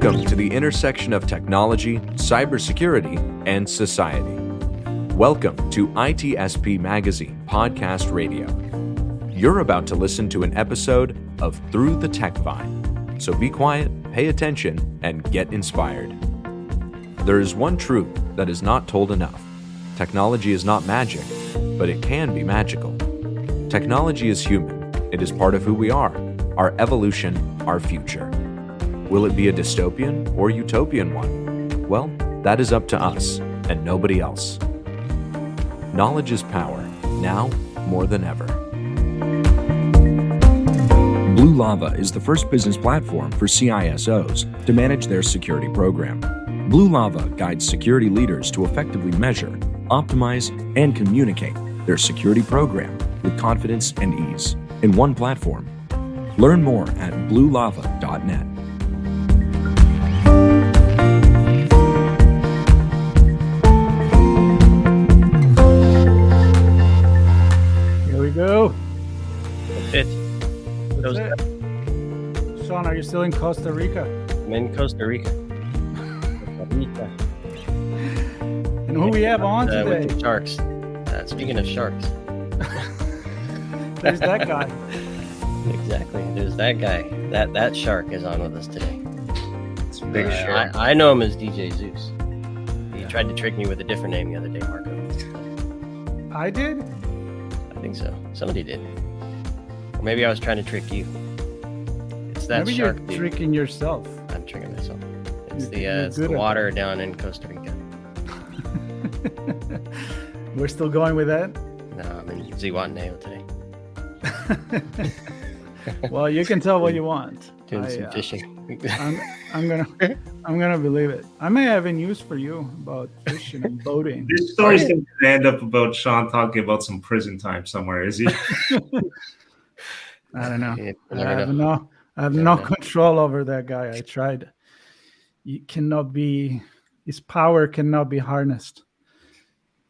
Welcome to the intersection of technology, cybersecurity, and society. Welcome to ITSP Magazine Podcast Radio. You're about to listen to an episode of Through the Tech Vine. So be quiet, pay attention, and get inspired. There is one truth that is not told enough. Technology is not magic, but it can be magical. Technology is human. It is part of who we are, our evolution, our future. Will it be a dystopian or utopian one? Well, that is up to us and nobody else. Knowledge is power, now more than ever. Blue Lava is the first business platform for CISOs to manage their security program. Blue Lava guides security leaders to effectively measure, optimize, and communicate their security program with confidence and ease in one platform. Learn more at bluelava.net. Go. That's it. Sean, are you still in Costa Rica? I'm in Costa Rica. And who we have on today? With the sharks. Speaking of sharks. There's that guy. Exactly. There's that guy. That shark is on with us today. It's a big shark. I know him as DJ Zeus. He tried to trick me with a different name the other day, Marco. I did? I think so. Somebody did. Or maybe I was trying to trick you. It's that maybe shark, you're dude. tricking yourself. I'm tricking myself. It's You're the water down in Costa Rica. We're still going with that? No, I'm in Zihuatanejo today. Well, you can tell what you want. Doing some fishing. I'm gonna believe it. I may have a news for you about fishing and boating. This story's going to end up about Sean talking about some prison time somewhere, is he? I don't know. Yeah, I have no control over that guy. I tried. His power cannot be harnessed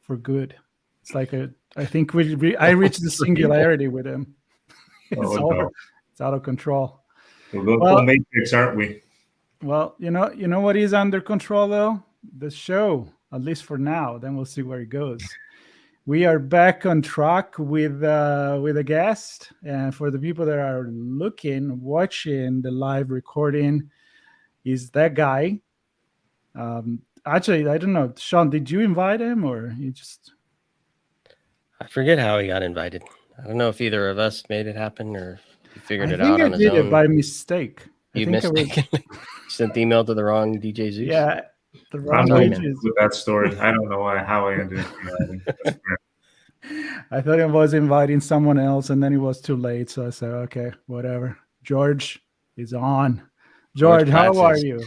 for good. It's like I think I reached the singularity with him. It's out of control. We're going Matrix, aren't we? Well, you know what is under control though? The show, at least for now. Then we'll see where it goes. We are back on track with a guest, and for the people that are watching the live recording, is that guy. Actually, I don't know, Sean. Did you invite him or you just? I forget how he got invited. I don't know if either of us made it happen or he figured it out I on think his I did own. it by mistake. You mistakenly sent the email to the wrong DJ Zeus? Yeah, the wrong I'm not DJ. with that story. I don't know how I ended up. I thought I was inviting someone else, and then it was too late. So I said, okay, whatever. George is on. George, how are you?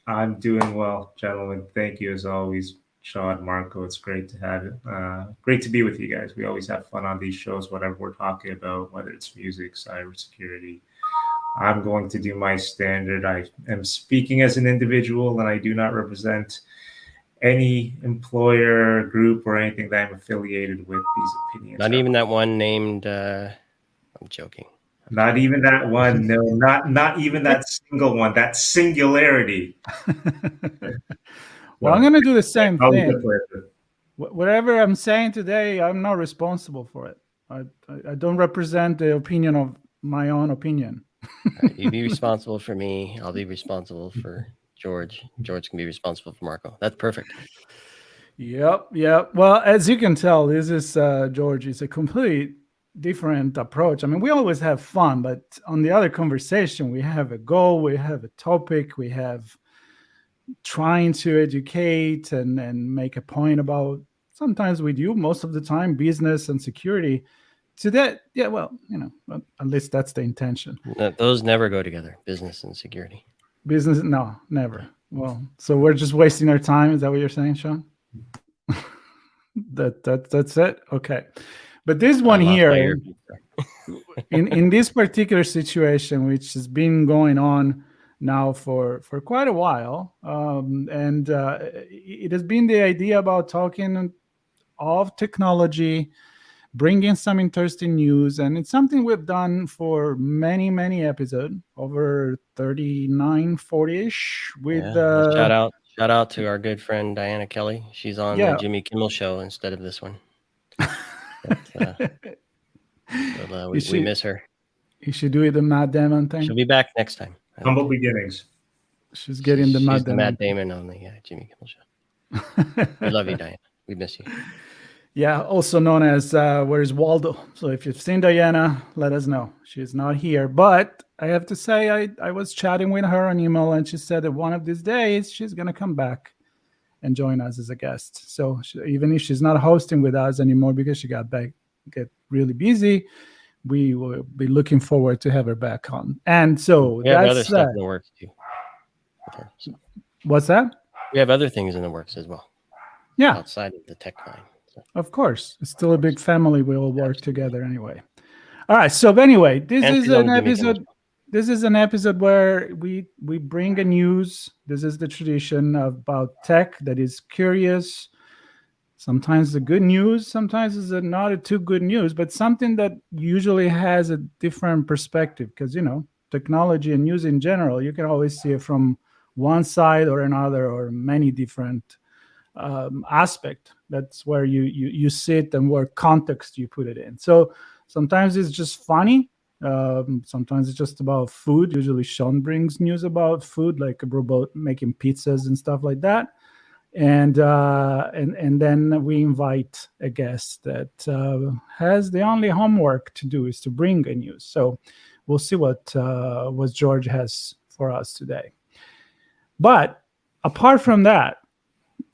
I'm doing well, gentlemen. Thank you as always, Sean, Marco. It's great to have it. Great to be with you guys. We always have fun on these shows, whatever we're talking about, whether it's music, cybersecurity. I'm going to do my standard. I am speaking as an individual, and I do not represent any employer, group, or anything that I'm affiliated with. These opinions. Not even that one named. I'm joking. Not even that one. No, not even that single one. That singularity. Well, I'm going to do the same thing. Whatever I'm saying today, I'm not responsible for it. I don't represent the opinion of my own opinion. Right, you be responsible for me. I'll be responsible for George. George can be responsible for Marco. That's perfect. Yep. Well, as you can tell, this is George. It's a complete different approach. I mean, we always have fun, but on the other conversation, we have a goal, we have a topic, we have trying to educate and make a point about, sometimes we do, most of the time, business and security. To that, yeah, well, at least that's the intention. Those never go together, business and security. Business, no, never. Well, so we're just wasting our time. Is that what you're saying, Sean? That's it? Okay. But this one here, in this particular situation, which has been going on now for quite a while, and it has been the idea about talking of technology, bringing some interesting news. And it's something we've done for many, many episodes, over 39, 40-ish. With shout out to our good friend Diana Kelly. She's on the Jimmy Kimmel show instead of this one. We miss her. You should do it the Matt Damon thing. She'll be back next time. Humble beginnings. She's getting the Matt Damon on the Jimmy Kimmel show. We love you, Diana. We miss you. Yeah, also known as Where's Waldo? So if you've seen Diana, let us know. She's not here. But I have to say, I was chatting with her on email, and she said that one of these days she's going to come back and join us as a guest. So even if she's not hosting with us anymore because she get really busy, we will be looking forward to have her back on. And so we have other stuff in the works too. So. What's that? We have other things in the works as well. Yeah. Outside of the tech line. So. Of course. It's still a big family. We all work together anyway. All right. So anyway, this is an episode where we bring a news. This is the tradition about tech that is curious. Sometimes the good news, sometimes it's not a too good news, but something that usually has a different perspective because, technology and news in general, you can always see it from one side or another or many different aspect. That's where you sit and what context you put it in. So sometimes it's just funny. Sometimes it's just about food. Usually Sean brings news about food, like about making pizzas and stuff like that. And then we invite a guest that has the only homework to do is to bring a news. So we'll see what George has for us today. But apart from that,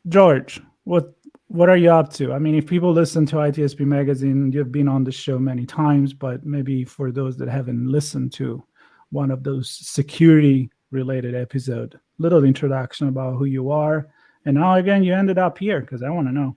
George, what are you up to? I mean, if people listen to ITSP Magazine, you've been on the show many times, but maybe for those that haven't listened to one of those security-related episodes, little introduction about who you are, and how, again, you ended up here, because I want to know.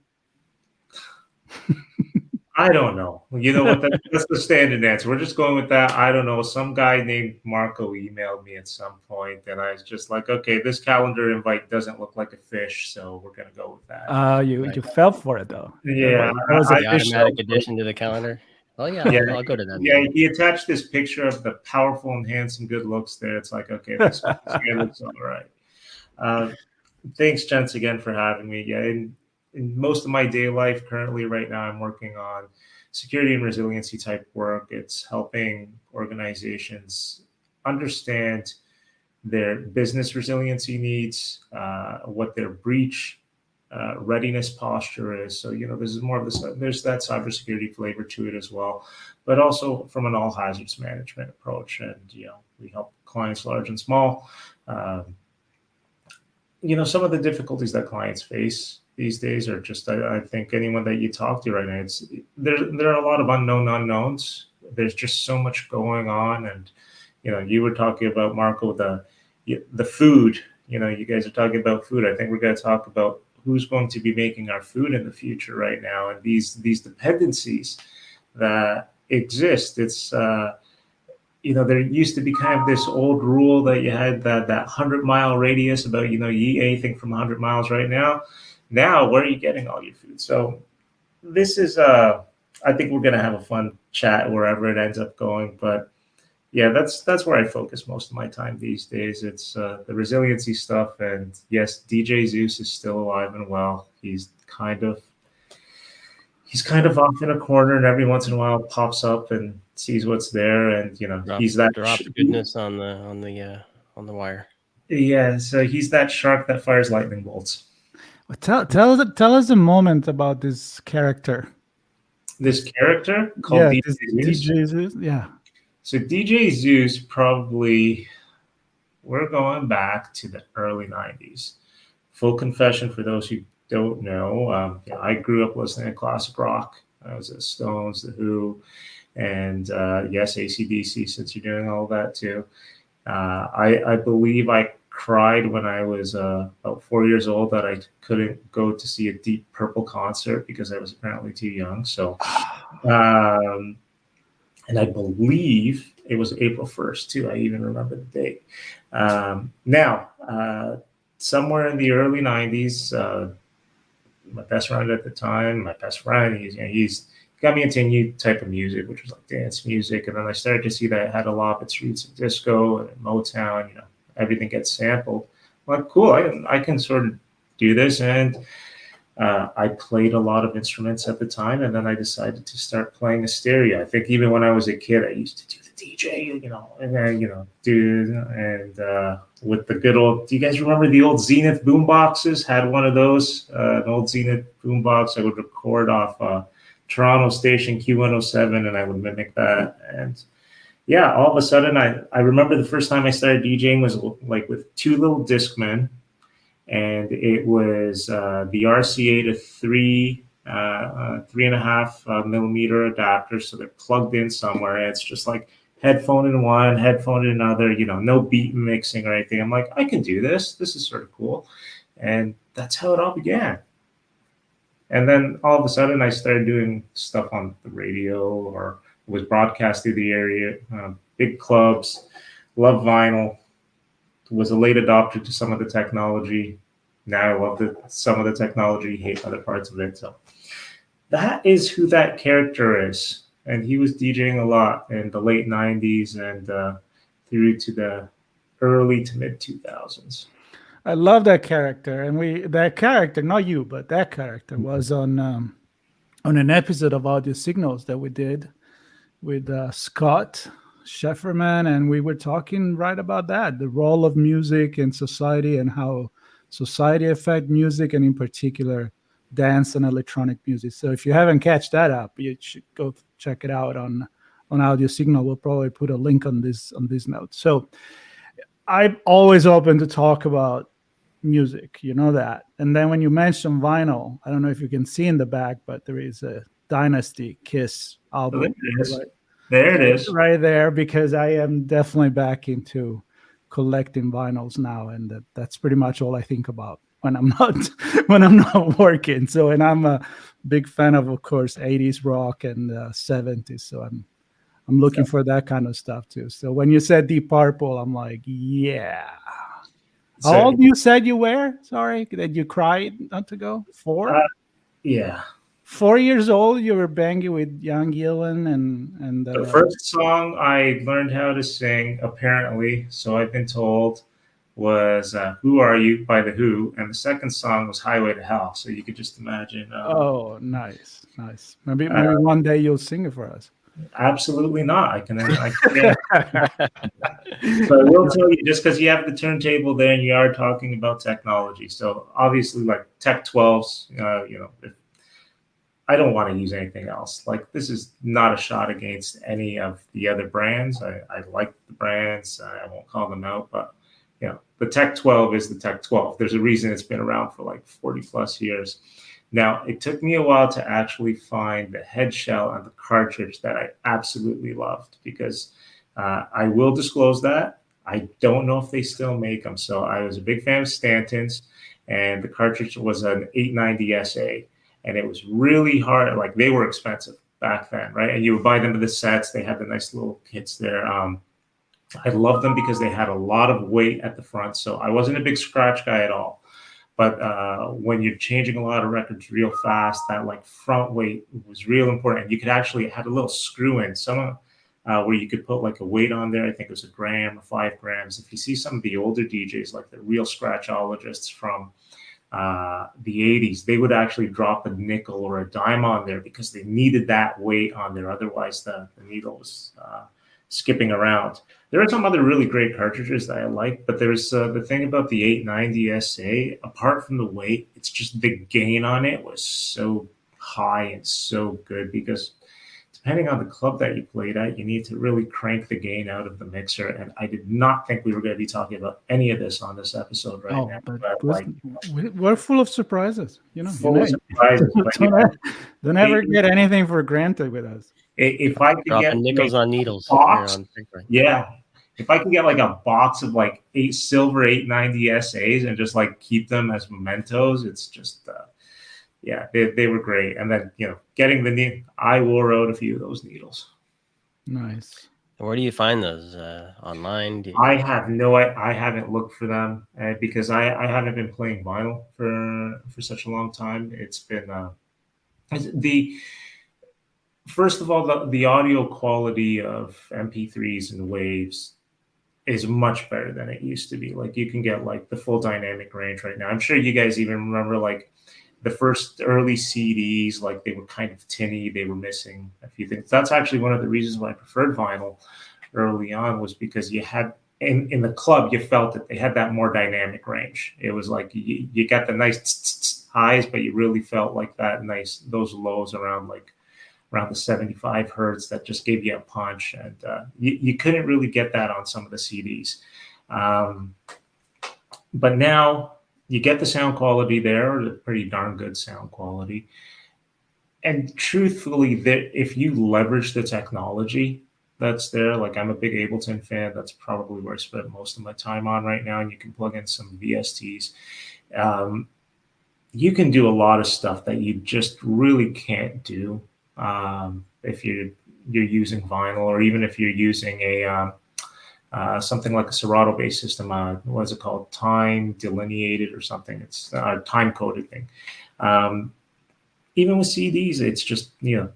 I don't know. You know what? That's the standard answer. We're just going with that. I don't know. Some guy named Marco emailed me at some point, and I was just like, okay, this calendar invite doesn't look like a fish, so we're going to go with that. You fell for it, though. Yeah. That was the automatic addition to the calendar. Oh, yeah, I'll go to that. Yeah, he attached this picture of the powerful and handsome good looks there. It's like, okay, this guy looks all right. Thanks, gents, again for having me. Yeah, in most of my day life currently right now, I'm working on security and resiliency type work. It's helping organizations understand their business resiliency needs, what their breach readiness posture is. So, this is more of this, there's that cybersecurity flavor to it as well, but also from an all hazards management approach. And, we help clients large and small. Some of the difficulties that clients face these days are just, I think anyone that you talk to right now, there are a lot of unknown unknowns. There's just so much going on. And, you were talking about, Marco, the food, you guys are talking about food. I think we're going to talk about who's going to be making our food in the future right now. And these dependencies that exist, it's, there used to be kind of this old rule that you had that 100-mile radius about, you eat anything from 100 miles right now. Now, where are you getting all your food? So this is, I think we're going to have a fun chat wherever it ends up going. But yeah, that's where I focus most of my time these days. It's the resiliency stuff. And yes, DJ Zeus is still alive and well. He's kind of off in a corner, and every once in a while pops up and sees what's there. And, he's that drop goodness on the wire. Yeah. So he's that shark that fires lightning bolts. Well, tell us a moment about this character. This character called DJ Zeus. Yeah. So DJ Zeus, probably, we're going back to the early 90s. Full confession for those who don't know, I grew up listening to classic rock. I was at Stones, The Who, and yes, AC/DC, since you're doing all that too. I believe I cried when I was about 4 years old that I couldn't go to see a Deep Purple concert because I was apparently too young. So, and I believe it was April 1st too. I even remember the date. Now, somewhere in the early 90s, my best friend at the time, he's got me into a new type of music, which was like dance music. And then I started to see that it had a lot of its roots in disco and Motown. You know, everything gets sampled. I'm like, cool, I can sort of do this. And I played a lot of instruments at the time, and then I decided to start playing a stereo. I think even when I was a kid, I used to do the DJ, you know, and then, you know, with the good old, do you guys remember the old Zenith boom boxes? Had one of those, an old Zenith boom box. I would record off Toronto station Q107, and I would mimic that. And yeah, all of a sudden, I remember the first time I started DJing was like with two little Discmen. And it was the RCA to 3.5 millimeter adapter, so they're plugged in somewhere. And it's just like headphone in one, headphone in another. You know, no beat mixing or anything. I'm like, I can do this. This is sort of cool, and that's how it all began. And then all of a sudden, I started doing stuff on the radio or was broadcast through the area, big clubs. Love vinyl. Was a late adopter to some of the technology. Now I love some of the technology, hate other parts of it. So that is who that character is. And he was DJing a lot in the late 90s and through to the early to mid 2000s. I love that character. And that character, not you, but that character was on an episode of Audio Signals that we did with Scott Shefferman, and we were talking right about that, the role of music in society and how society affect music, and in particular dance and electronic music. So if you haven't catch that up, you should go check it out on Audio Signal. We'll probably put a link on this note. So I'm always open to talk about music, you know that. And then when you mention vinyl, I don't know if you can see in the back, but there is a Dynasty Kiss album. There it is. Right there, because I am definitely back into collecting vinyls now, and that's pretty much all I think about when I'm not working. So, and I'm a big fan of course, 80s rock and 70s. So I'm looking for that kind of stuff too. So when you said Deep Purple, I'm like, yeah. So, how old you said you were? Sorry, that you cried not to go? 4? Yeah. 4 years old, you were banging with Jan Gillen and the first song I learned how to sing, apparently, so I've been told, was "Who Are You" by The Who, and the second song was "Highway to Hell." So you could just imagine. Oh, nice. Maybe one day you'll sing it for us. Absolutely not. I can. So I will tell you, just because you have the turntable there and you are talking about technology. So obviously, like Tech 12s, you know. I don't want to use anything else. Like, this is not a shot against any of the other brands. I like the brands. I won't call them out, but you know, the Tech 12 is the Tech 12. There's a reason it's been around for like 40 plus years. Now, it took me a while to actually find the head shell and the cartridge that I absolutely loved, because I will disclose that I don't know if they still make them. So I was a big fan of Stanton's, and the cartridge was an 890 SA. And it was really hard. Like, they were expensive back then, right? And you would buy them in the sets. They had the nice little kits there. I loved them because they had a lot of weight at the front. So I wasn't a big scratch guy at all. But when you're changing a lot of records real fast, that like front weight was real important. And you could actually, it had a little screw in, where you could put like a weight on there. I think it was 1 gram or 5 grams. If you see some of the older DJs, like the real scratchologists from the 80s, they would actually drop a nickel or a dime on there because they needed that weight on there. Otherwise, the needle was skipping around. There are some other really great cartridges that I like, but there's the thing about the 890 SA, apart from the weight, it's just the gain on it was so high and so good, because depending on the club that you played at, you need to really crank the gain out of the mixer. And I did not think we were going to be talking about any of this on this episode now. But like, we're full of surprises. You know, full of surprises. Don't ever get anything for granted with us. If I could get nickels on needles, if I could get like a box of like 8 silver 890 SAs and just like keep them as mementos, it's just yeah, they were great. And then, you know, getting the needle, I wore out a few of those needles. Nice. Where do you find those? Online? I haven't looked for them because I haven't been playing vinyl for such a long time. It's been first of all, the audio quality of MP3s and waves is much better than it used to be. Like you can get like the full dynamic range right now. I'm sure you guys even remember like the first early CDs, like they were kind of tinny. They were missing a few things. That's actually one of the reasons why I preferred vinyl early on, was because you had in the club, you felt that they had that more dynamic range. It was like you got the nice highs, but you really felt like those lows around the 75 hertz that just gave you a punch. And you couldn't really get that on some of the CDs. But now you get the sound quality there, or the pretty darn good sound quality. And truthfully, if you leverage the technology that's there, like I'm a big Ableton fan, that's probably where I spend most of my time on right now, and you can plug in some VSTs. You can do a lot of stuff that you just really can't do if you're using vinyl, or even if you're using a something like a Serato based system. What is it called? Time delineated or something. It's a time coded thing. Even with CDs, it's just, you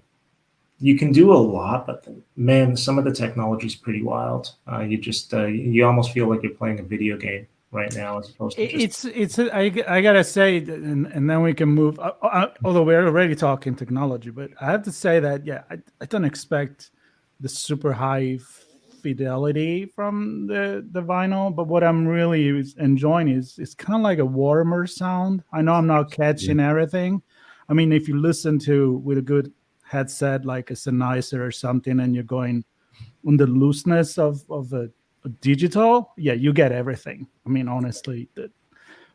can do a lot, but man, some of the technology is pretty wild. You almost feel like you're playing a video game right now, as opposed to just... I gotta say, and then we can move. Although we're already talking technology, but I have to say that I don't expect the super high fidelity from the vinyl, but what I'm really enjoying is it's kind of like a warmer sound. I know I'm not catching everything. I mean, if you listen to with a good headset like a Sennheiser or something, and you're going on the looseness of a digital, you get everything. I mean, honestly,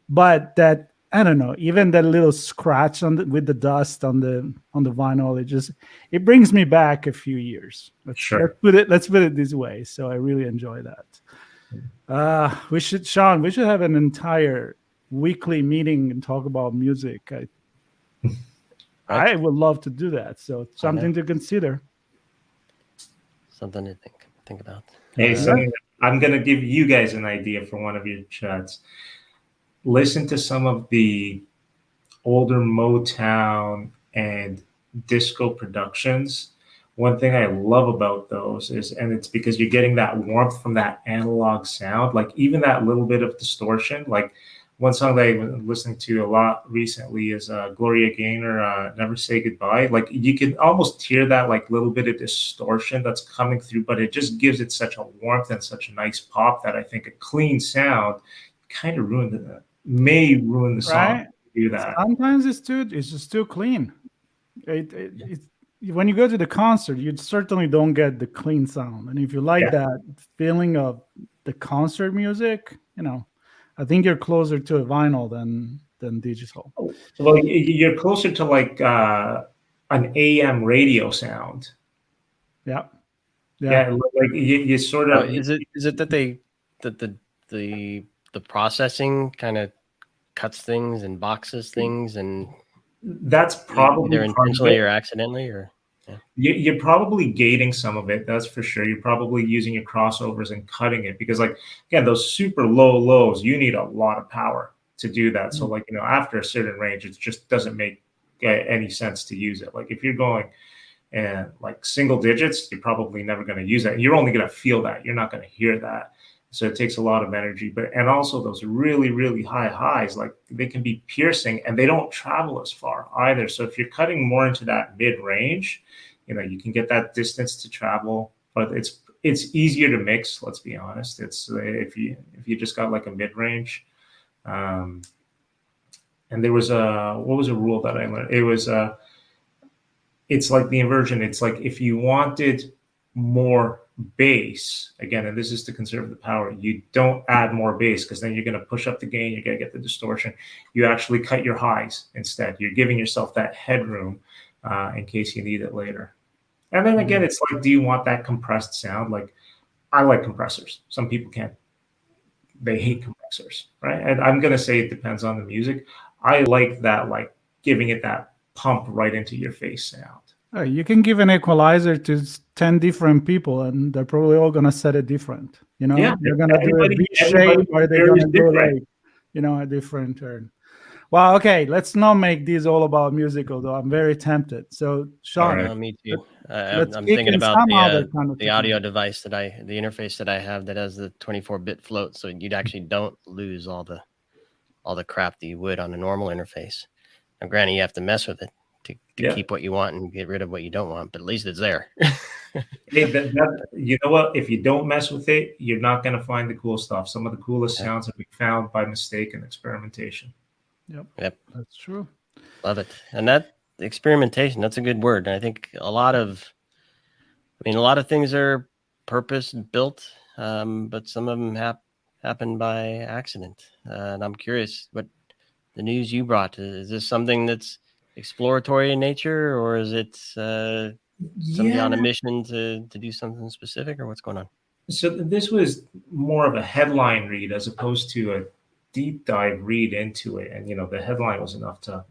but that, I don't know, even that little scratch with the dust on the vinyl, it brings me back a few years. Let's put it this way. So I really enjoy that. We should have an entire weekly meeting and talk about music. I would love to do that. So something to consider. Something to think about. Hey, I'm going to give you guys an idea for one of your chats. Listen to some of the older Motown and disco productions. One thing I love about those is, and it's because you're getting that warmth from that analog sound, like even that little bit of distortion. Like one song that I've been listening to a lot recently is Gloria Gaynor, Never Say Goodbye. Like you can almost hear that like little bit of distortion that's coming through, but it just gives it such a warmth and such a nice pop that I think a clean sound kind of may ruin the song. Right? Do that. Sometimes it's just too clean. When you go to the concert, you certainly don't get the clean sound. And if you like that feeling of the concert music, I think you're closer to a vinyl than digital. Well, you're closer to like an AM radio sound. Yeah. Like you sort of. Is it that the processing kind of cuts things and boxes things, and that's probably either intentionally or accidentally, or you're probably gating some of it. That's for sure. You're probably using your crossovers and cutting it, because like, again, those super low lows, you need a lot of power to do that. So like, after a certain range, it just doesn't make any sense to use it. Like if you're going and like single digits, you're probably never going to use that. You're only going to feel that. You're not going to hear that. So it takes a lot of energy, and also those really, really high highs, like they can be piercing and they don't travel as far either. So if you're cutting more into that mid range, you can get that distance to travel, but it's easier to mix. Let's be honest. It's if you just got like a mid range, and there was what was a rule that I learned? It was it's like the inversion. It's like if you wanted more bass, again, and this is to conserve the power, you don't add more bass, because then you're going to push up the gain, you're going to get the distortion. You actually cut your highs instead. You're giving yourself that headroom in case you need it later. And then again, it's like, do you want that compressed sound? Like, I like compressors. Some people can't. They hate compressors, right? And I'm going to say it depends on the music. I like that, like giving it that pump right into your face sound. You can give an equalizer to 10 different people, and they're probably all going to set it different. They're going to do a V shape, or they're going to do like, a different turn. Well, okay, let's not make this all about musical, though. I'm very tempted. So, Sean, All right. Me too. let's I'm kick thinking in about some other kind of the audio technology. device the interface that I have that has the 24-bit float, so you'd actually don't lose all the crap that you would on a normal interface. Now, granted, you have to mess with it to Yeah. keep what you want and get rid of what you don't want, but at least it's there. Hey, you know what? If you don't mess with it, you're not going to find the cool stuff. Some of the coolest sounds have been found by mistake and experimentation. Yep. That's true. Love it. And that experimentation, that's a good word. And I think a lot of things are purpose built, but some of them happen by accident. And I'm curious what the news you brought. Is this something that's exploratory in nature, or is it somebody on a mission to do something specific, or what's going on? So this was more of a headline read as opposed to a deep dive read into it. And, the headline was enough to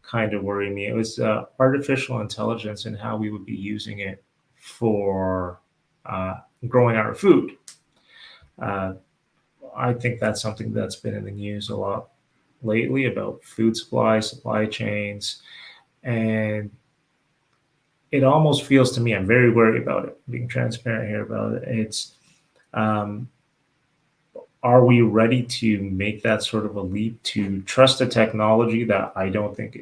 kind of worry me. It was artificial intelligence and how we would be using it for growing our food. I think that's something that's been in the news a lot lately about food supply chains. And it almost feels to me, I'm very worried about it, being transparent here about it. It's, are we ready to make that sort of a leap to trust a technology that I don't think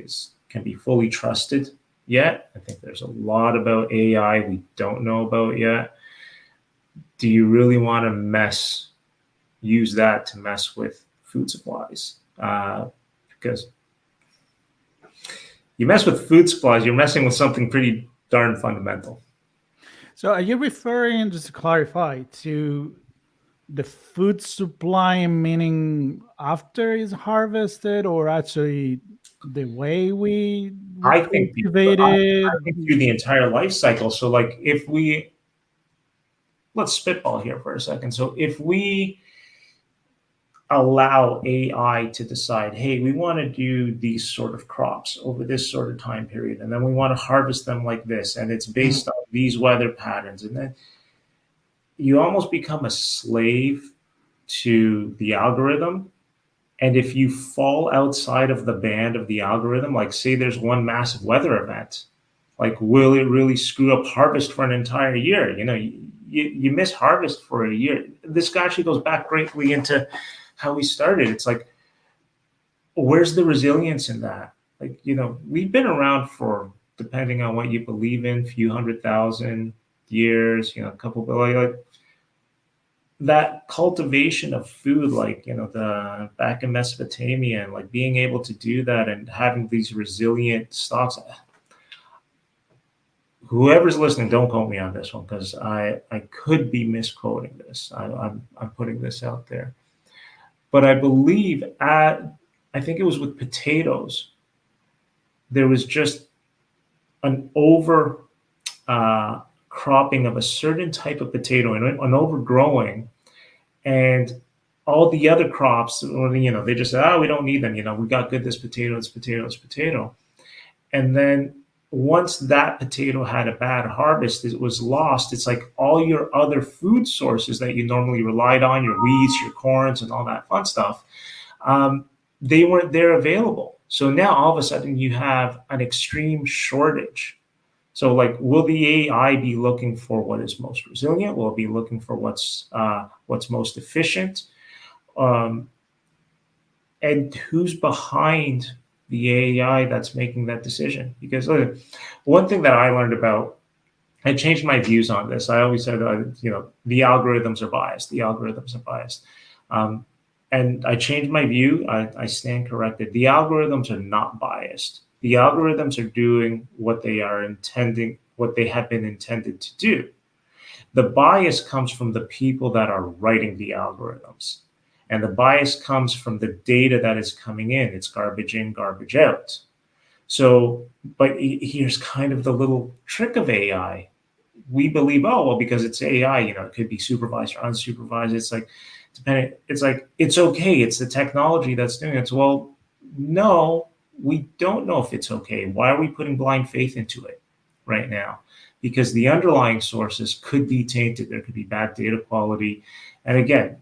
can be fully trusted yet? I think there's a lot about AI we don't know about yet. Do you really want to use that to mess with food supplies? Because you mess with food supplies, you're messing with something pretty darn fundamental. So are you referring, just to clarify, to the food supply, meaning after it's harvested, or actually the way we cultivate it? I think through the entire life cycle. So like let's spitball here for a second. So if we allow AI to decide, hey, we want to do these sort of crops over this sort of time period, and then we want to harvest them like this, and it's based on these weather patterns, and then you almost become a slave to the algorithm. And if you fall outside of the band of the algorithm, like say there's one massive weather event, like will it really screw up harvest for an entire year? You miss harvest for a year. This actually goes back greatly into how we started. It's like, where's the resilience in that? Like, we've been around for, depending on what you believe in, few 100,000 years, a couple billion, like that cultivation of food, like, the back in Mesopotamia, and like being able to do that and having these resilient stocks. Whoever's listening, don't quote me on this one, because I could be misquoting this. I'm putting this out there. But I believe I think it was with potatoes, there was just an over cropping of a certain type of potato and an overgrowing, and all the other crops, they just said, we don't need them. We got good, this potato. And then once that potato had a bad harvest, it was lost. It's like all your other food sources that you normally relied on, your wheats, your corns, and all that fun stuff, they weren't there available. So now all of a sudden you have an extreme shortage. So like, will the AI be looking for what is most resilient? Will it be looking for what's most efficient? And who's behind the AI that's making that decision? Because one thing that I learned about, I changed my views on this. I always said, the algorithms are biased. And I changed my view. I stand corrected. The algorithms are not biased. The algorithms are doing what they have been intended to do. The bias comes from the people that are writing the algorithms. And the bias comes from the data that is coming in. It's garbage in, garbage out. So, but here's kind of the little trick of AI. We believe, because it's AI, it could be supervised or unsupervised. It's like, depending. It's like, it's okay. It's the technology that's doing it. So, well, no, we don't know if it's okay. Why are we putting blind faith into it right now? Because the underlying sources could be tainted. There could be bad data quality. And again,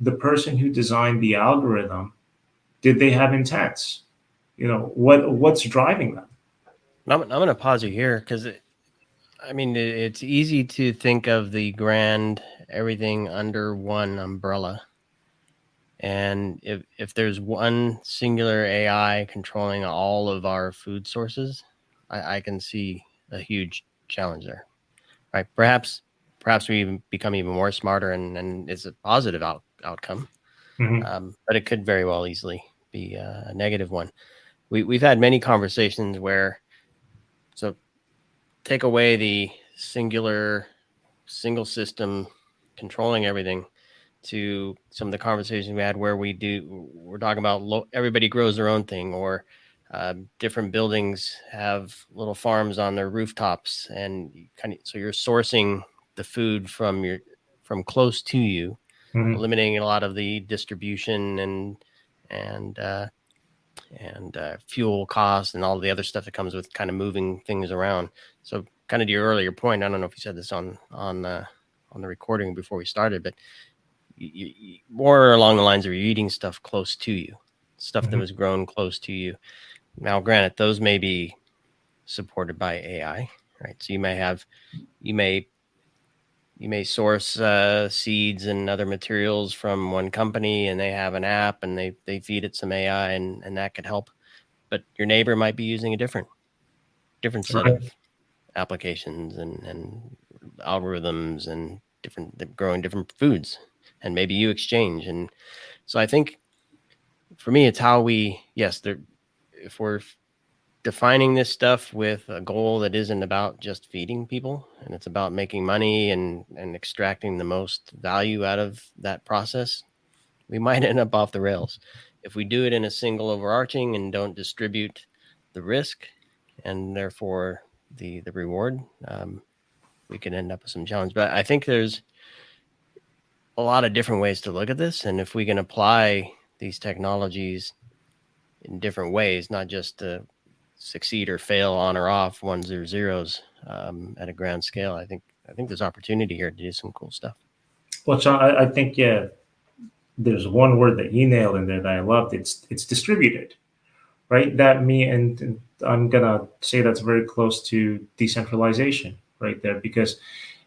the person who designed the algorithm, Did they have intents? What's driving them? I'm going to pause you here because it's easy to think of the grand everything under one umbrella. And if there's one singular AI controlling all of our food sources, I can see a huge challenge there. Right? Perhaps we even become even more smarter, and it's a positive outcome. Mm-hmm. But it could very well easily be a negative one. We've had many conversations where, so take away the single system controlling everything, to some of the conversations we had where we're talking about everybody grows their own thing, or different buildings have little farms on their rooftops, and so you're sourcing the food from close to you, Mm-hmm. eliminating a lot of the distribution and fuel costs and all the other stuff that comes with kind of moving things around. So kind of to your earlier point, I don't know if you said this on the recording before we started, but you more along the lines of you're eating stuff close to you, stuff Mm-hmm. that was grown close to you. Now, granted, those may be supported by AI, right? So you may source seeds and other materials from one company, and they have an app, and they feed it some AI, and that could help. But your neighbor might be using a different set Right. of applications and algorithms and growing different foods, and maybe you exchange. And so I think for me, it's how if we're defining this stuff with a goal that isn't about just feeding people, and it's about making money and extracting the most value out of that process, we might end up off the rails. If we do it in a single overarching and don't distribute the risk and therefore the reward, we can end up with some challenge. But I think there's a lot of different ways to look at this, and if we can apply these technologies in different ways, not just to succeed or fail on or off ones or zeros at a grand scale, I think there's opportunity here to do some cool stuff. Well, Sean, I think there's one word that you nailed in there that I loved. It's distributed, right? And I'm gonna say that's very close to decentralization, right there, because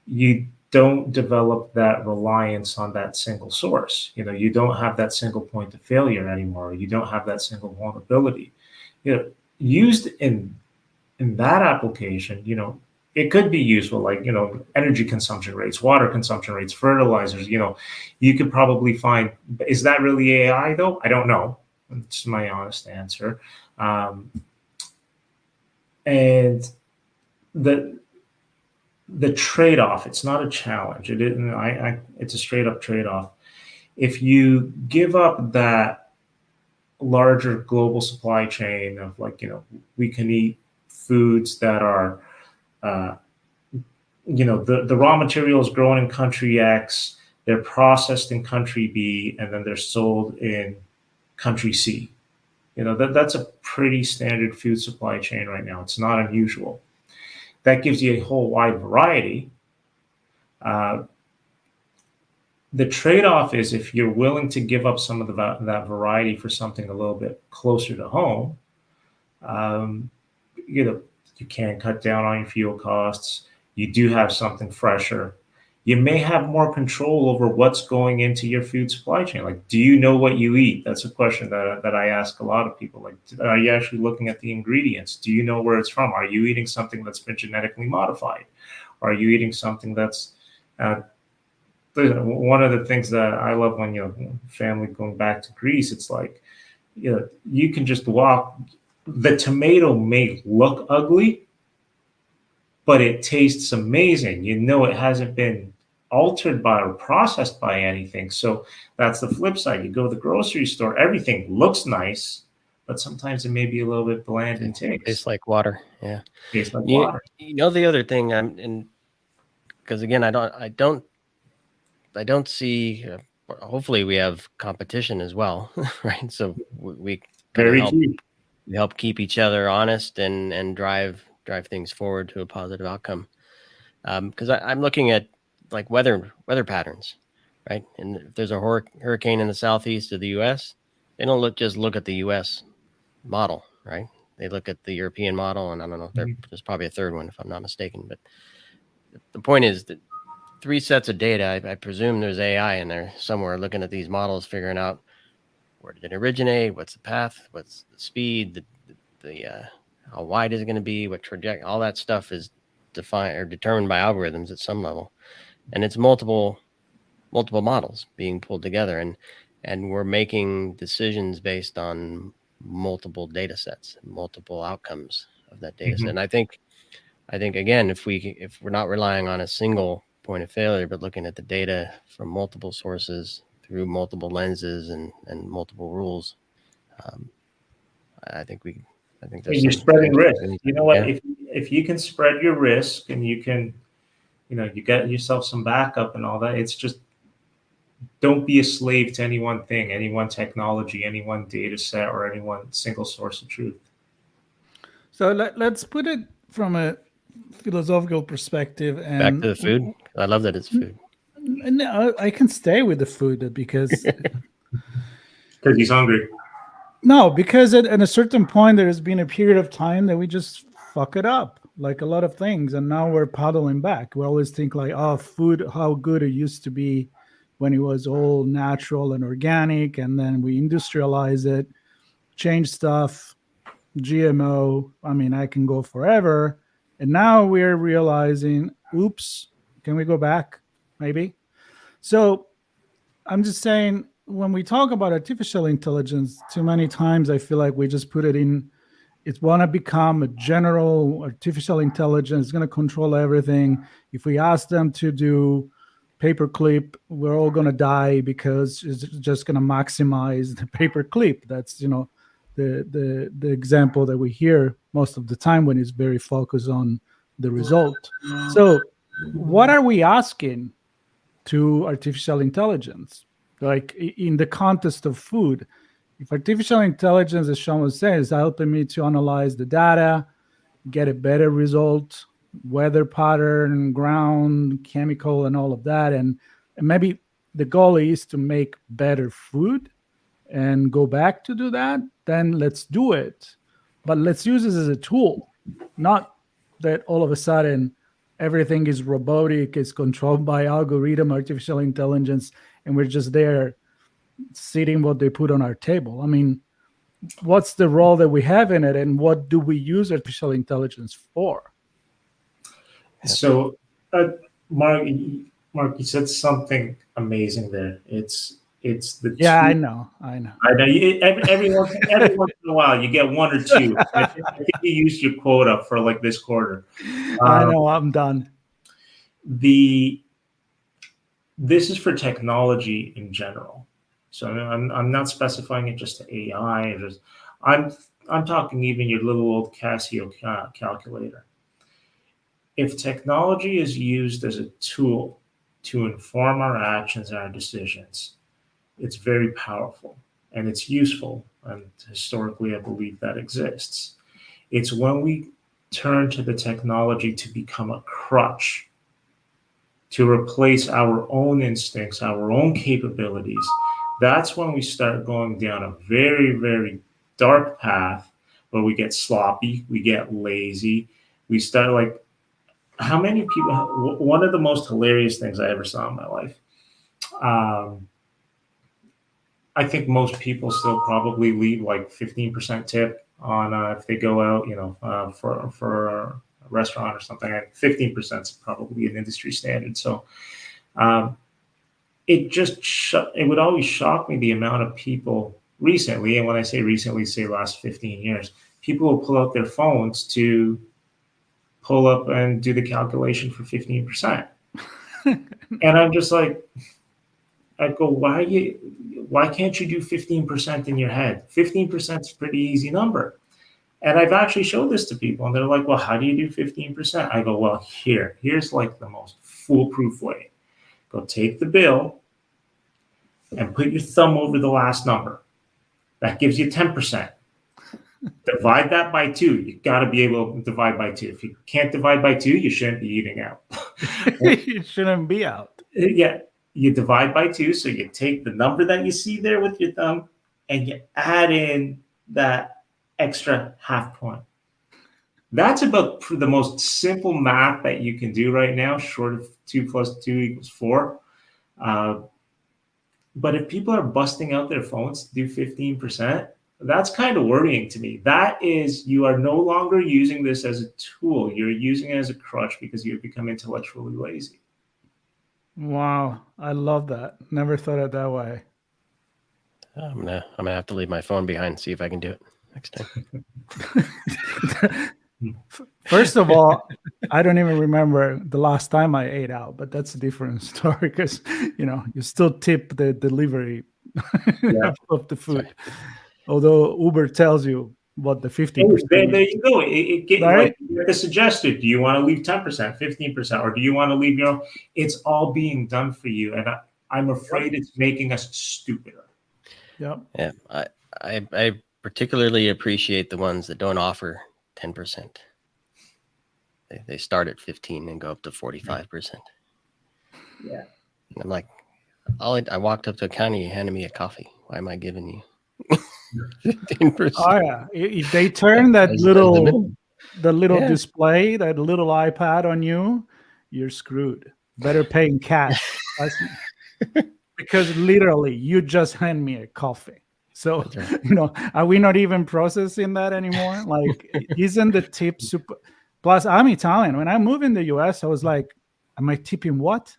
you don't develop that reliance on that single source. You don't have that single point of failure anymore. You don't have that single vulnerability. Used in that application, it could be useful, like, energy consumption rates, water consumption rates, fertilizers. You could probably find, is that really AI though? I don't know. It's my honest answer. And the trade-off, it's not a challenge. It isn't. It's a straight up trade-off. If you give up that larger global supply chain of, like, we can eat foods that are, the raw materials grown in country X, they're processed in country B, and then they're sold in country C. That's a pretty standard food supply chain right now. It's not unusual. That gives you a whole wide variety. The trade-off is, if you're willing to give up some of that variety for something a little bit closer to home, you can cut down on your fuel costs. You do have something fresher. You may have more control over what's going into your food supply chain. Like, do you know what you eat? That's a question that I ask a lot of people. Like, are you actually looking at the ingredients? Do you know where it's from? Are you eating something that's been genetically modified? Are you eating something that's one of the things that I love when family going back to Greece? It's like, you can just walk. The tomato may look ugly, but it tastes amazing. It hasn't been altered by or processed by anything. So that's the flip side. You go to the grocery store, everything looks nice, but sometimes it may be a little bit bland in taste. Tastes like water. Yeah. Tastes like water. The other thing, and because again, I don't see. Hopefully, we have competition as well, right? So we kind of help keep each other honest and drive things forward to a positive outcome. Because I'm looking at, like, weather patterns, right? And if there's a hurricane in the southeast of the U.S., They don't just look at the U.S. model, right? They look at the European model, and I don't know. There's probably a third one if I'm not mistaken. But the point is that 3 sets of data. I presume there's AI in there somewhere looking at these models, figuring out where did it originate, what's the path, what's the speed, the how wide is it going to be, what trajectory, all that stuff is defined or determined by algorithms at some level, and it's multiple models being pulled together, and we're making decisions based on multiple data sets, multiple outcomes of that data set. And I think again, if we're not relying on a single point of failure, but looking at the data from multiple sources through multiple lenses and multiple rules, I think you're spreading risk. You know what? If you can spread your risk and you can, you get yourself some backup and all that, it's just, don't be a slave to any one thing, any one technology, any one data set, or any one single source of truth. So let's put it from a philosophical perspective. And back to the food. I love that it's food. No, I can stay with the food because he's hungry. No, because at a certain point there has been a period of time that we just fuck it up, like a lot of things, and now we're paddling back. We always think like, oh, food, how good it used to be when it was all natural and organic, and then we industrialize it, change stuff, GMO. I mean, I can go forever. And now we're realizing, oops, can we go back? Maybe. So I'm just saying, when we talk about artificial intelligence, too many times I feel like we just put it in, it's want to become a general artificial intelligence, it's going to control everything. If we ask them to do paperclip, we're all going to die because it's just going to maximize the paperclip. That's, the example that we hear most of the time when it's very focused on the result. So what are we asking to artificial intelligence? Like in the context of food, if artificial intelligence, as Sean was saying, is helping me to analyze the data, get a better result, weather pattern, ground, chemical, and all of that, and maybe the goal is to make better food and go back to do that, then let's do it. But let's use this as a tool, not that all of a sudden everything is robotic, is controlled by algorithm, artificial intelligence, and we're just there sitting what they put on our table. I mean, what's the role that we have in it, and what do we use artificial intelligence for? So, Mark, you said something amazing there. It's the yeah, two. I know. Every once in a while, you get one or two. I think you used your quota for like this quarter. I know. I'm done. This is for technology in general. So I'm not specifying it just to AI. I'm talking even your little old Casio calculator. If technology is used as a tool to inform our actions and our decisions, it's very powerful and it's useful. And historically, I believe that exists. It's when we turn to the technology to become a crutch, to replace our own instincts, our own capabilities, that's when we start going down a very, very dark path where we get sloppy, we get lazy, we start like, how many people, one of the most hilarious things I ever saw in my life, I think most people still probably leave like 15% tip on if they go out, for a restaurant or something. 15% is probably an industry standard. So it would always shock me the amount of people recently, and when I say recently, say last 15 years, people will pull out their phones to pull up and do the calculation for 15%. And I'm just like, I go, why can't you do 15% in your head? 15% is a pretty easy number. And I've actually showed this to people, and they're like, well, how do you do 15%? I go, well, here's like the most foolproof way. Go take the bill and put your thumb over the last number. That gives you 10%. Divide that by 2. You got to be able to divide by 2. If you can't divide by 2, you shouldn't be eating out. You shouldn't be out. Yeah. You divide by 2. So you take the number that you see there with your thumb and you add in that extra half point. That's about the most simple math that you can do right now, short of 2 + 2 = 4. But if people are busting out their phones to do 15%, that's kind of worrying to me. That is, you are no longer using this as a tool. You're using it as a crutch because you've become intellectually lazy. Wow, I love that. Never thought it that way. I'm gonna have to leave my phone behind and see if I can do it next time. First of all, I don't even remember the last time I ate out, but that's a different story because you still tip the delivery of the food. Sorry. Although Uber tells you what the 50%. There you go. Right? Like you have to suggest it. Do you want to leave 10%, 15%, or do you want to leave your own? It's all being done for you, and I'm afraid it's making us stupider. Yep. Yeah. I particularly appreciate the ones that don't offer 10%. They start at 15 and go up to 45%. Yeah. And I'm like, I walked up to a counter, you handed me a coffee. Why am I giving you 15%? Oh yeah. If they turn that little display, that little iPad on you, you're screwed. Better pay in cash. Because literally you just hand me a coffee. So, are we not even processing that anymore? Like, isn't the tip super? Plus, I'm Italian. When I moved in the US, I was like, am I tipping what?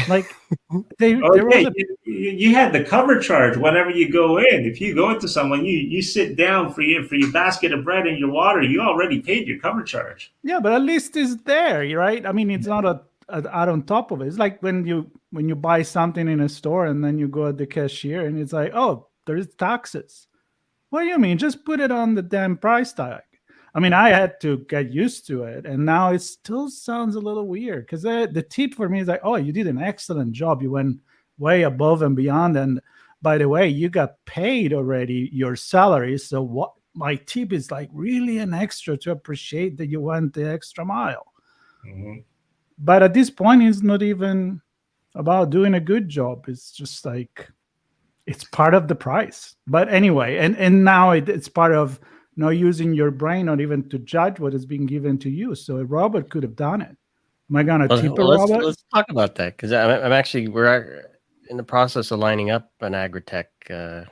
Like, you had the cover charge whenever you go in. If you go into someone, you sit down for your basket of bread and your water, you already paid your cover charge. Yeah, but at least it's there, right? I mean, it's not out on top of it. It's like when you buy something in a store and then you go at the cashier and it's like, oh, there's taxes. What do you mean? Just put it on the damn price tag. I mean, I had to get used to it, and now it still sounds a little weird because the tip for me is like, oh, you did an excellent job. You went way above and beyond, and by the way, you got paid already your salary. So what my tip is like really an extra to appreciate that you went the extra mile. Mm-hmm. But at this point, it's not even about doing a good job. It's just like it's part of the price. But anyway, and now it's part of not using your brain, not even to judge what is being given to you. So a robot could have done it. Am I going to tip a robot? Let's talk about that because we're in the process of lining up an agritech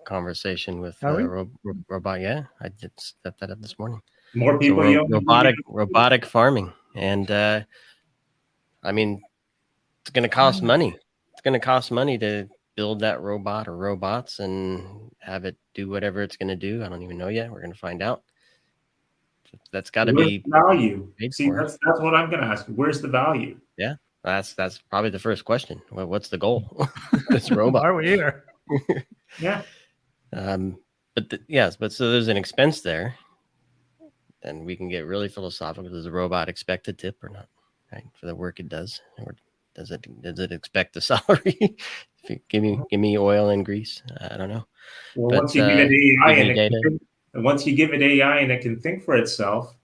conversation with robot. Yeah, I did set that up this morning. More people, robotic farming, and I mean, it's going to cost money. It's going to cost money to build that robot or robots and have it do whatever it's going to do. I don't even know yet. We're going to find out. That's got to be value. See, that's what I'm going to ask you. Where's the value? Yeah, that's probably the first question. What's the goal? This robot. Why are we here? Yeah. But so there's an expense there. Then we can get really philosophical. Does the robot expect a tip or not? Right, for the work it does, or does it expect a salary? Give me oil and grease. I don't know. Well, once you give it AI and it can think for itself,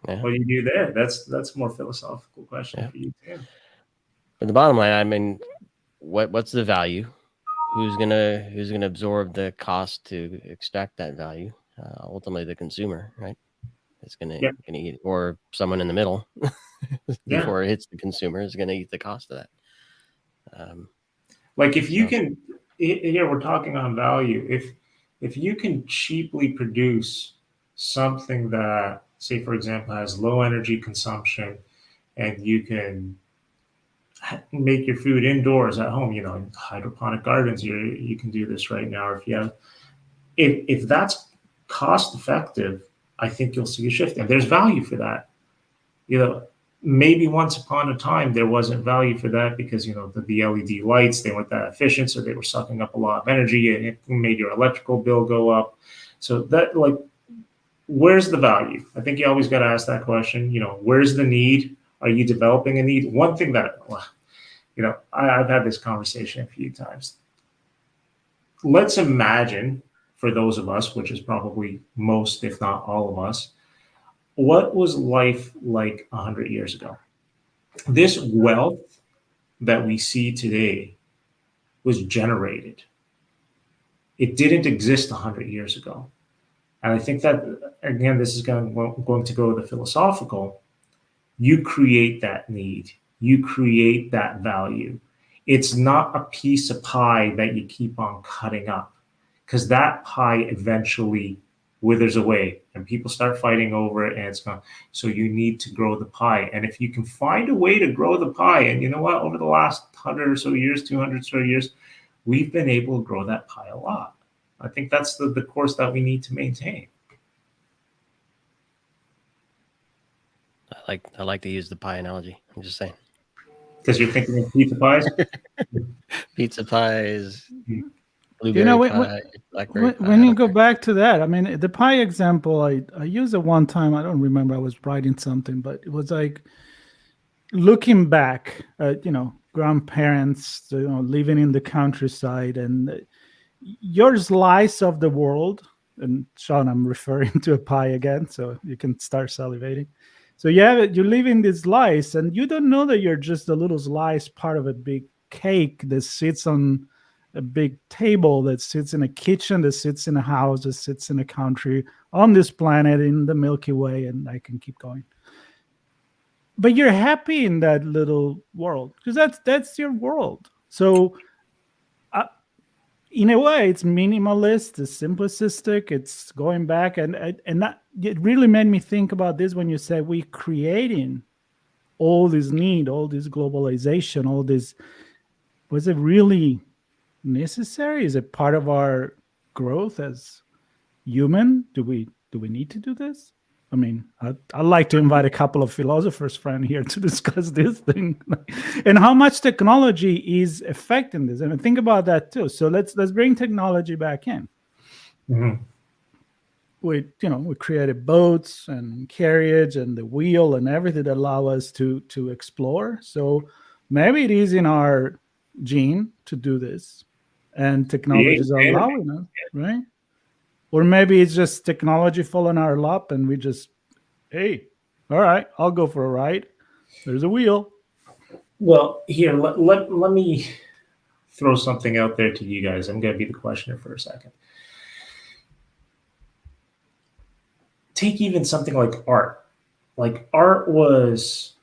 what do you do there? That's a more philosophical question for you too. But the bottom line, I mean, what's the value? Who's gonna absorb the cost to extract that value? Ultimately, the consumer, right? Is gonna eat, or someone in the middle before it hits the consumer is gonna eat the cost of that. Like if you can, here we're talking on value. If you can cheaply produce something that, say for example, has low energy consumption, and you can make your food indoors at home, in hydroponic gardens, you can do this right now. Or if that's cost effective, I think you'll see a shift, and there's value for that. Maybe once upon a time there wasn't value for that because the LED lights, they weren't that efficient, so they were sucking up a lot of energy, and it made your electrical bill go up. So that, where's the value? I think you always got to ask that question. Where's the need? Are you developing a need? One thing that I've had this conversation a few times. Let's imagine, for those of us, which is probably most, if not all of us, what was life like 100 years ago? This wealth that we see today was generated. It didn't exist 100 years ago. And I think that, again, this is going to go to the philosophical. You create that need. You create that value. It's not a piece of pie that you keep on cutting up, because that pie eventually withers away and people start fighting over it and it's gone. So you need to grow the pie. And if you can find a way to grow the pie, and you know what, over the last 100 or so years, 200 or so years, we've been able to grow that pie a lot. I think that's the course that we need to maintain. I like to use the pie analogy. I'm just saying. Because you're thinking of pizza pies? Pizza pies, You blueberry know, pie, blackberry pie. when you go back to that, I mean, the pie example, I used it one time. I don't remember. I was writing something, but it was like looking back at, grandparents, living in the countryside, and your slice of the world. And Sean, I'm referring to a pie again, so you can start salivating. So you live in this slice, and you don't know that you're just a little slice, part of a big cake that sits on a big table, that sits in a kitchen, that sits in a house, that sits in a country, on this planet, in the Milky Way, and I can keep going. But you're happy in that little world because that's your world. So in a way, it's minimalist, it's simplistic, it's going back, and that, it really made me think about this when you said we're creating all this need, all this globalization, all this. Was it really necessary? Is it part of our growth as human? Do we need to do this? I mean, I'd like to invite a couple of philosophers friends here to discuss this thing, and how much technology is affecting this. I mean, think about that too. So let's bring technology back in. Mm-hmm. We created boats and carriage and the wheel and everything that allow us to explore. So maybe it is in our gene to do this, and technology is allowing us, right? Or maybe it's just technology falling our lap and we just, hey, all right, I'll go for a ride. There's a wheel. Well, here, let me throw something out there to you guys. I'm going to be the questioner for a second. Take even something like art. Like art was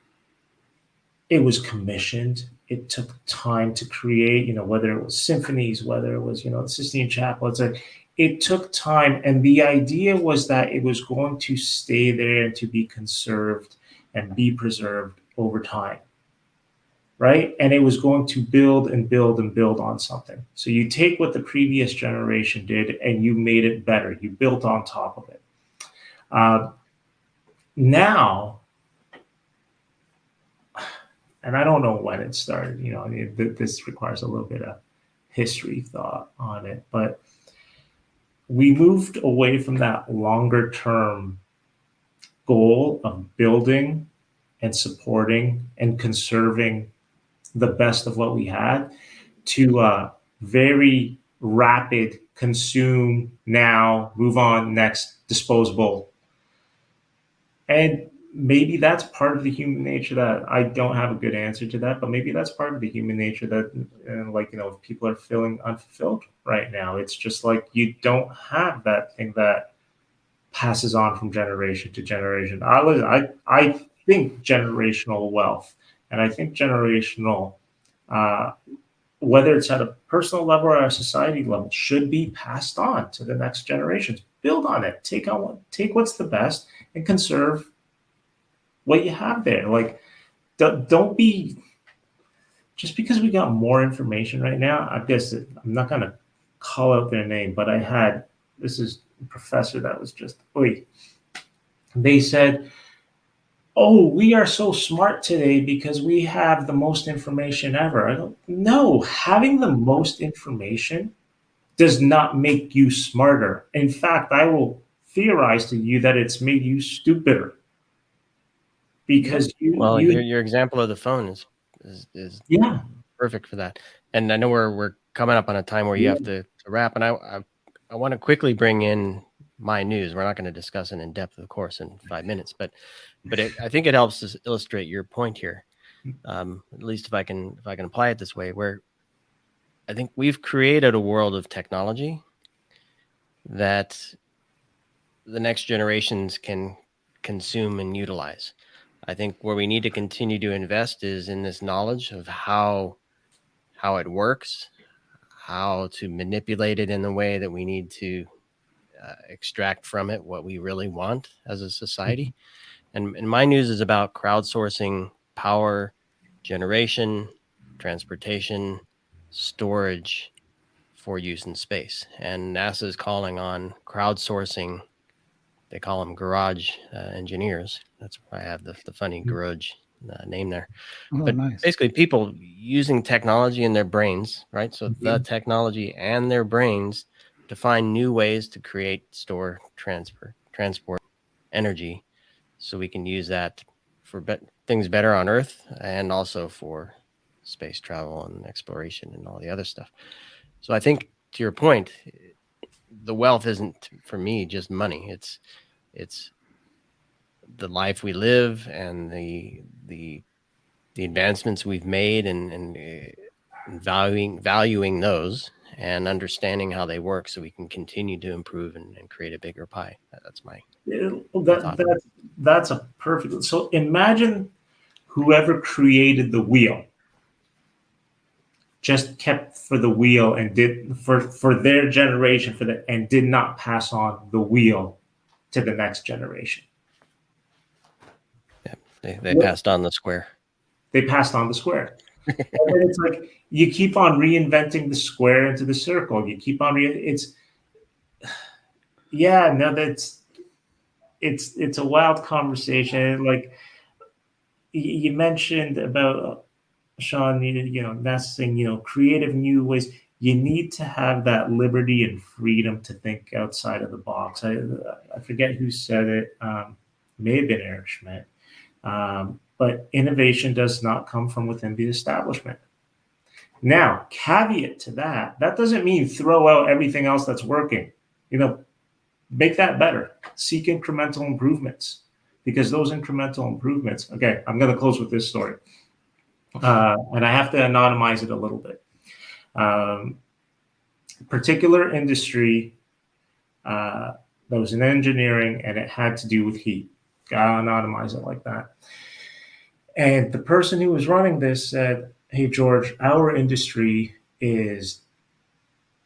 commissioned. It took time to create, whether it was symphonies, whether it was, the Sistine Chapel. It took time, and the idea was that it was going to stay there and to be conserved and be preserved over time, right? And it was going to build and build and build on something. So you take what the previous generation did and you made it better. You built on top of it. Now, and I don't know when it started, this requires a little bit of history thought on it, but we moved away from that longer term goal of building and supporting and conserving the best of what we had to a very rapid consume now, move on, next, disposable. And maybe that's part of the human nature that I don't have a good answer to that, but maybe that's part of the human nature that, if people are feeling unfulfilled right now, it's just like you don't have that thing that passes on from generation to generation. I think generational wealth, and I think generational, whether it's at a personal level or a society level, should be passed on to the next generations. Build on it. Take what's the best and conserve what you have there. Like, don't be, just because we got more information right now. I guess I'm not going to call out their name, but this is a professor that was just, they said, oh, we are so smart today because we have the most information ever. I don't know. Having the most information does not make you smarter. In fact, I will theorize to you that it's made you stupider. Because your example of the phone is perfect for that. And I know we're coming up on a time where you have to wrap, and I want to quickly bring in my news. We're not going to discuss it in depth, of course, in 5 minutes, but I think it helps to illustrate your point here. At least if I can apply it this way, where I think we've created a world of technology that the next generations can consume and utilize. I think where we need to continue to invest is in this knowledge of how it works, how to manipulate it in the way that we need to extract from it what we really want as a society. And my news is about crowdsourcing power generation, transportation, storage for use in space. And NASA is calling on crowdsourcing. They call them garage engineers. That's why I have the funny garage name there. Oh, But nice. basically people using technology in their brains, right? So the technology and their brains to find new ways to create, store, transport energy, so we can use that for things better on Earth and also for space travel and exploration and all the other stuff. So I think, to your point, the wealth isn't for me just money. It's the life we live and the advancements we've made and valuing those and understanding how they work so we can continue to improve and create a bigger pie. That's my thought. That's a perfect. So imagine whoever created the wheel just kept for the wheel and did for their generation and did not pass on the wheel to the next generation. Yeah, they passed on the square. They passed on the square. And then it's like you keep on reinventing the square into the circle. You keep on it's a wild conversation. Like you mentioned about Sean, that's saying, creative new ways. You need to have that liberty and freedom to think outside of the box. I forget who said it. May have been Eric Schmidt. But innovation does not come from within the establishment. Now, caveat to that doesn't mean throw out everything else that's working. Make that better. Seek incremental improvements, because those incremental improvements, okay, I'm going to close with this story. And I have to anonymize it a little bit. Particular industry that was in engineering, and it had to do with heat. Gotta anonymize it like that. And the person who was running this said, "Hey, George, our industry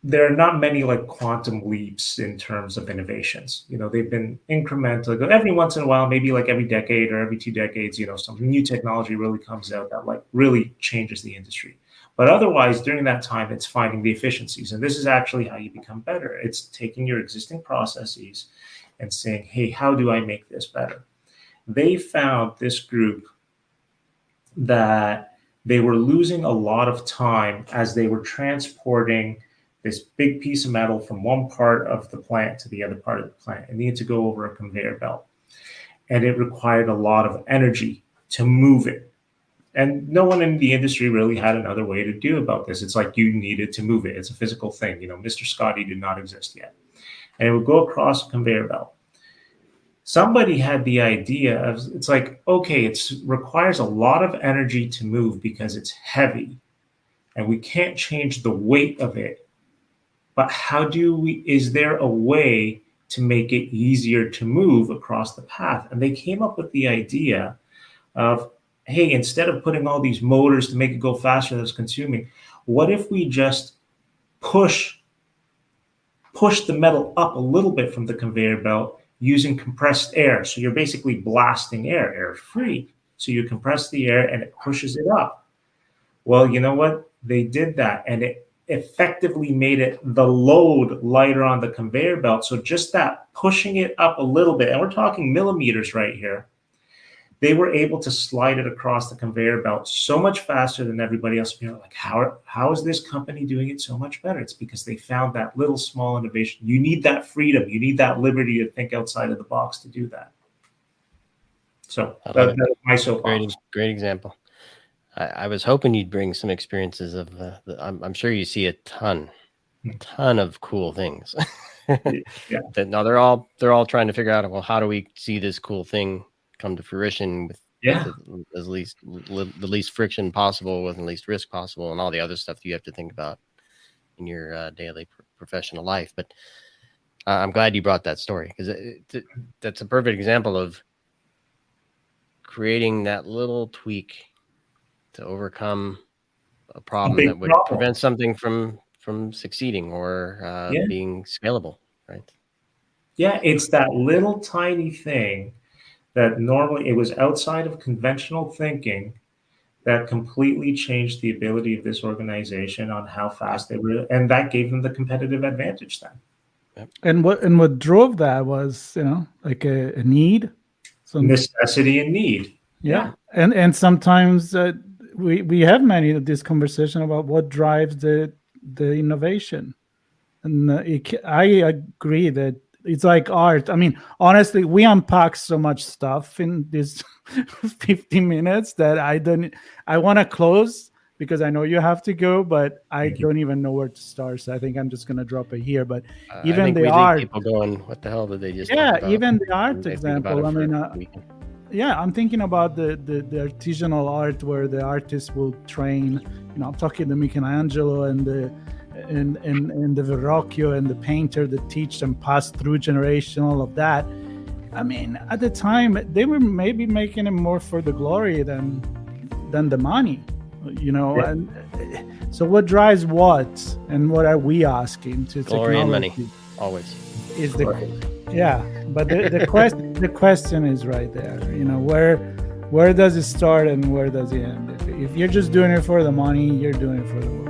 there are not many like quantum leaps in terms of innovations. They've been incremental. Every once in a while, maybe like every decade or every 2 decades, some new technology really comes out that like really changes the industry. But otherwise, during that time, it's finding the efficiencies. And this is actually how you become better. It's taking your existing processes and saying, hey, how do I make this better?" They found, this group, that they were losing a lot of time as they were transporting this big piece of metal from one part of the plant to the other part of the plant. It needed to go over a conveyor belt. And it required a lot of energy to move it. And no one in the industry really had another way to do about this. It's like you needed to move it. It's a physical thing. Mr. Scotty did not exist yet. And it would go across a conveyor belt. Somebody had the idea of, it's like, okay, it requires a lot of energy to move because it's heavy and we can't change the weight of it. But is there a way to make it easier to move across the path? And they came up with the idea of, hey, instead of putting all these motors to make it go faster that's consuming, what if we just push the metal up a little bit from the conveyor belt using compressed air? So you're basically blasting air free. So you compress the air and it pushes it up. Well, you know what? They did that, and it effectively made it the load lighter on the conveyor belt. So just that pushing it up a little bit, and we're talking millimeters right here, they were able to slide it across the conveyor belt so much faster than everybody else. You're like, how is this company doing it so much better? It's because they found that little small innovation. You need that freedom. You need that liberty to think outside of the box to do that. So that's my soapbox. Great example. I was hoping you'd bring some experiences of I'm sure you see a ton of cool things. Yeah. No, they're all trying to figure out, well, how do we see this cool thing come to fruition with the least friction possible, with the least risk possible, and all the other stuff you have to think about in your daily professional life. But I'm glad you brought that story, because that's a perfect example of creating that little tweak to overcome a problem that would prevent something from succeeding or being scalable, right? Yeah, it's that little tiny thing that normally it was outside of conventional thinking that completely changed the ability of this organization on how fast they were, and that gave them the competitive advantage then. Yep. And what drove that was, like a need, necessity and need. Yeah. And sometimes we have many of this conversation about what drives the innovation, and I agree that it's like art. I mean, honestly, we unpack so much stuff in this 15 minutes that I want to close because I know you have to go, but I don't even know where to start. So I think I'm just going to drop it here. But even the art, people going, what the hell did they just? Yeah, even the art example. I mean, I'm thinking about the artisanal art where the artist will train. I'm talking to Michelangelo and the Verrocchio and the painter that teach them, pass through generation, all of that. I mean, at the time they were maybe making it more for the glory than the money, And so what drives what, and what are we asking to glory technology? And money, always is but the question is right there. Where does it start and where does it end? If you're just doing it for the money, you're doing it for the movies.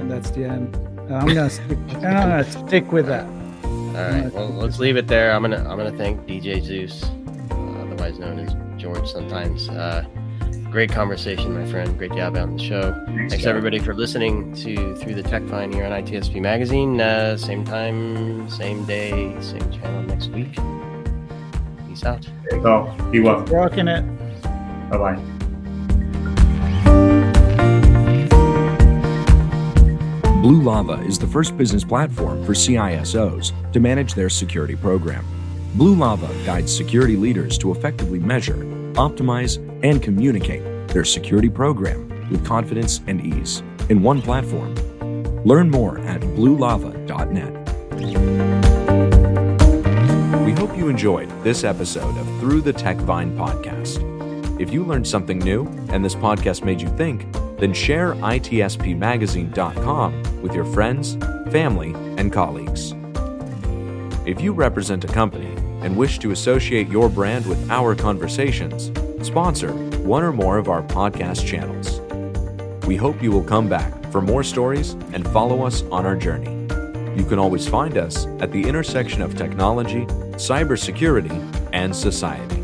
That's the end. I'm gonna stick with that. All right. Well, let's leave it there. I'm gonna thank DJ Zeus, otherwise known as George sometimes. Great conversation, my friend. Great to have you on the show. Thanks everybody for listening to Through the Tech Vine here on ITSP Magazine. Same time, same day, same channel next week. Peace out. There you go. Be well. Rocking it. Bye-bye. Blue Lava is the first business platform for CISOs to manage their security program. Blue Lava guides security leaders to effectively measure, optimize, and communicate their security program with confidence and ease in one platform. Learn more at bluelava.net. We hope you enjoyed this episode of Through the Tech Vine podcast. If you learned something new and this podcast made you think, then share itspmagazine.com with your friends, family, and colleagues. If you represent a company and wish to associate your brand with our conversations, sponsor one or more of our podcast channels. We hope you will come back for more stories and follow us on our journey. You can always find us at the intersection of technology, cybersecurity, and society.